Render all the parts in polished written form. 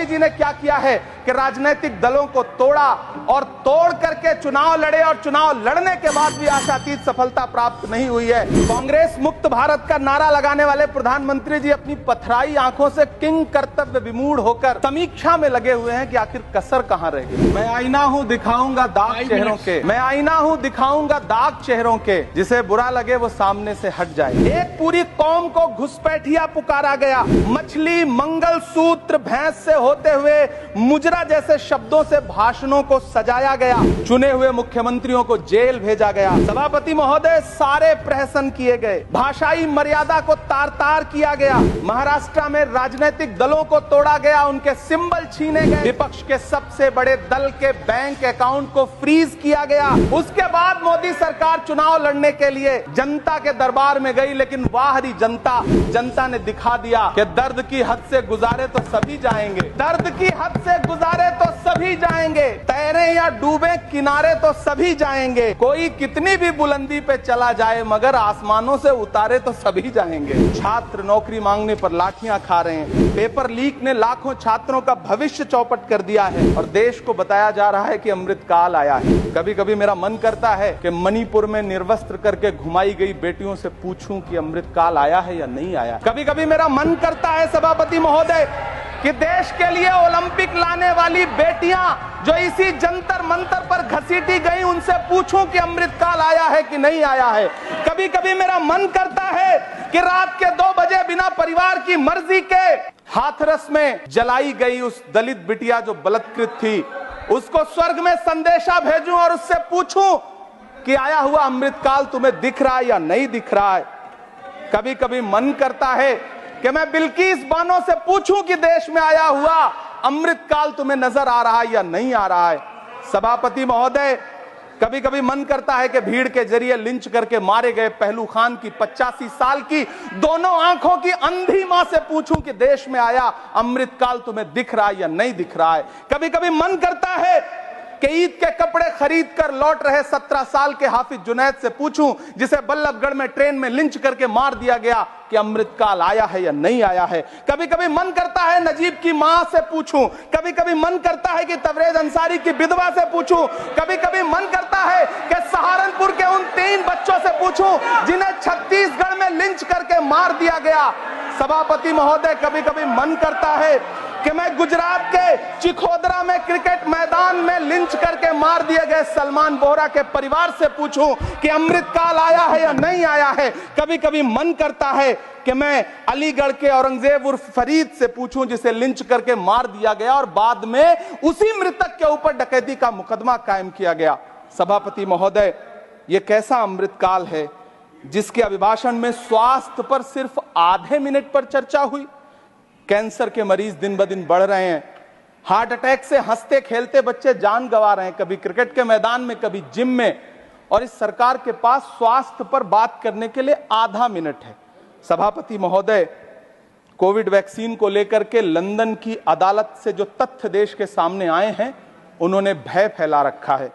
जी ने क्या किया है कि राजनीतिक दलों को तोड़ा और तोड़ करके चुनाव लड़े, और चुनाव लड़ने के बाद भी आशातीत सफलता प्राप्त नहीं हुई है। कांग्रेस मुक्त भारत का नारा लगाने वाले प्रधानमंत्री जी अपनी पथराई आंखों से किंग कर्तव्य विमूढ़ होकर समीक्षा में लगे हुए हैं कि आखिर कसर कहां रह गई। मैं आईना हूं दिखाऊंगा दाग चेहरों के, मैं आईना हूं दिखाऊंगा दाग चेहरों के, जिसे बुरा लगे वो सामने से हट जाए। एक पूरी कौम को घुसपैठिया पुकारा गया, मछली, मंगल सूत्र, भैंस से होते हुए मुजरा जैसे शब्दों से भाषणों को सजाया गया, चुने हुए मुख्यमंत्रियों को जेल भेजा गया। सभापति महोदय, सारे प्रहसन किए गए, भाषाई मर्यादा को तार तार किया गया। महाराष्ट्र में राजनीतिक दलों को तोड़ा गया, उनके सिंबल छीने गए, विपक्ष के सबसे बड़े दल के बैंक अकाउंट को फ्रीज किया गया। उसके बाद मोदी सरकार चुनाव लड़ने के लिए जनता के दरबार में गई, लेकिन बाहरी जनता ने दिखा दिया कि दर्द की हद से गुजारे तो सभी जाएंगे, दर्द की हद से गुजारे तो सभी जाएंगे, तैरे या डूबे किनारे तो सभी जाएंगे, कोई कितनी भी बुलंदी पे चला जाए मगर आसमानों से उतारे तो सभी जाएंगे। छात्र नौकरी मांगने पर लाठियां खा रहे हैं, पेपर लीक ने लाखों छात्रों का भविष्य चौपट कर दिया है और देश को बताया जा रहा है कि अमृतकाल आया है। कभी कभी मेरा मन करता है कि मणिपुर में निर्वस्त्र करके घुमाई गई बेटियों से पूछूं कि अमृतकाल आया है या नहीं आया। कभी कभी मेरा मन करता है सभापति महोदय कि देश के लिए ओलंपिक लाने वाली बेटियां जो इसी जंतर मंतर पर घसीटी गई, उनसे पूछूं कि अमृतकाल आया है कि नहीं आया है। कभी कभी मेरा मन करता है कि रात के 2 बजे बिना परिवार की मर्जी के हाथरस में जलाई गई उस दलित बिटिया जो बलात्कृत थी, उसको स्वर्ग में संदेशा भेजूं और उससे पूछूं कि आया हुआ अमृतकाल तुम्हें दिख रहा है या नहीं दिख रहा है। कभी कभी मन करता है कि मैं बिल्किस बानो से पूछूं कि देश में आया हुआ अमृतकाल तुम्हें नजर आ रहा है या नहीं आ रहा है। सभापति महोदय, कभी कभी मन करता है कि भीड़ के जरिए लिंच करके मारे गए पहलू खान की 85 साल की दोनों आंखों की अंधी मां से पूछूं कि देश में आया अमृतकाल तुम्हें दिख रहा है या नहीं दिख रहा है। कभी कभी मन करता है कि ईद के कपड़े खरीद कर लौट रहे 17 साल के हाफिज जुनैद से पूछूं, जिसे बल्लभगढ़ में ट्रेन में लिंच करके मार दिया गया, कि अमृतकाल आया है या नहीं आया है। कभी कभी मन करता है नजीब की मां से पूछूं, कभी कभी मन करता है कि तबरेज अंसारी की विधवा से पूछूं, कभी कभी मन करता है कि सहारनपुर के उन 3 बच्चों से पूछूं जिन्हें छत्तीसगढ़ में लिंच करके मार दिया गया। सभापति महोदय, कभी कभी मन करता है कि मैं गुजरात के चिखोदरा में क्रिकेट मैदान में लिंच करके मार दिए गए सलमान बोहरा के परिवार से पूछूं कि अमृतकाल आया है या नहीं आया है। कभी कभी मन करता है कि मैं अलीगढ़ के औरंगजेब उर्फ फरीद से पूछूं, जिसे लिंच करके मार दिया गया और बाद में उसी मृतक के ऊपर डकैती का मुकदमा कायम किया गया। सभापति महोदय, यह कैसा अमृतकाल है जिसके अभिभाषण में स्वास्थ्य पर सिर्फ आधे मिनट पर चर्चा हुई। कैंसर के मरीज दिन ब दिन बढ़ रहे हैं, हार्ट अटैक से हंसते खेलते बच्चे जान गंवा रहे हैं, कभी क्रिकेट के मैदान में, कभी जिम में, और इस सरकार के पास स्वास्थ्य पर बात करने के लिए आधा मिनट है। सभापति महोदय, कोविड वैक्सीन को लेकर के लंदन की अदालत से जो तथ्य देश के सामने आए हैं, उन्होंने भय फैला रखा है।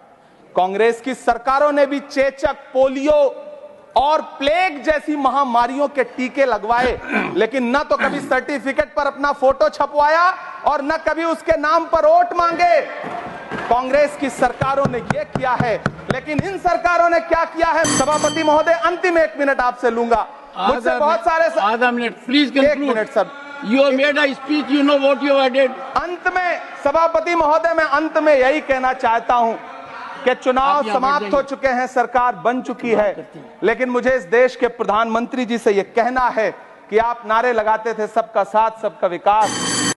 कांग्रेस की सरकारों ने भी चेचक, पोलियो और प्लेग जैसी महामारियों के टीके लगवाए, लेकिन न तो कभी सर्टिफिकेट पर अपना फोटो छपवाया और न कभी उसके नाम पर वोट मांगे। कांग्रेस की सरकारों ने यह किया है, लेकिन इन सरकारों ने क्या किया है? सभापति महोदय, अंतिम 1 मिनट आपसे लूंगा, मुझसे बहुत सारे। आधा minute please conclude. 1 minute sir. You made a speech, you know what you did. अंत में सभापति महोदय, मैं अंत में यही कहना चाहता हूं कि चुनाव समाप्त हो चुके हैं, सरकार बन चुकी है, लेकिन मुझे इस देश के प्रधानमंत्री जी से यह कहना है कि आप नारे लगाते थे सबका साथ सबका विकास,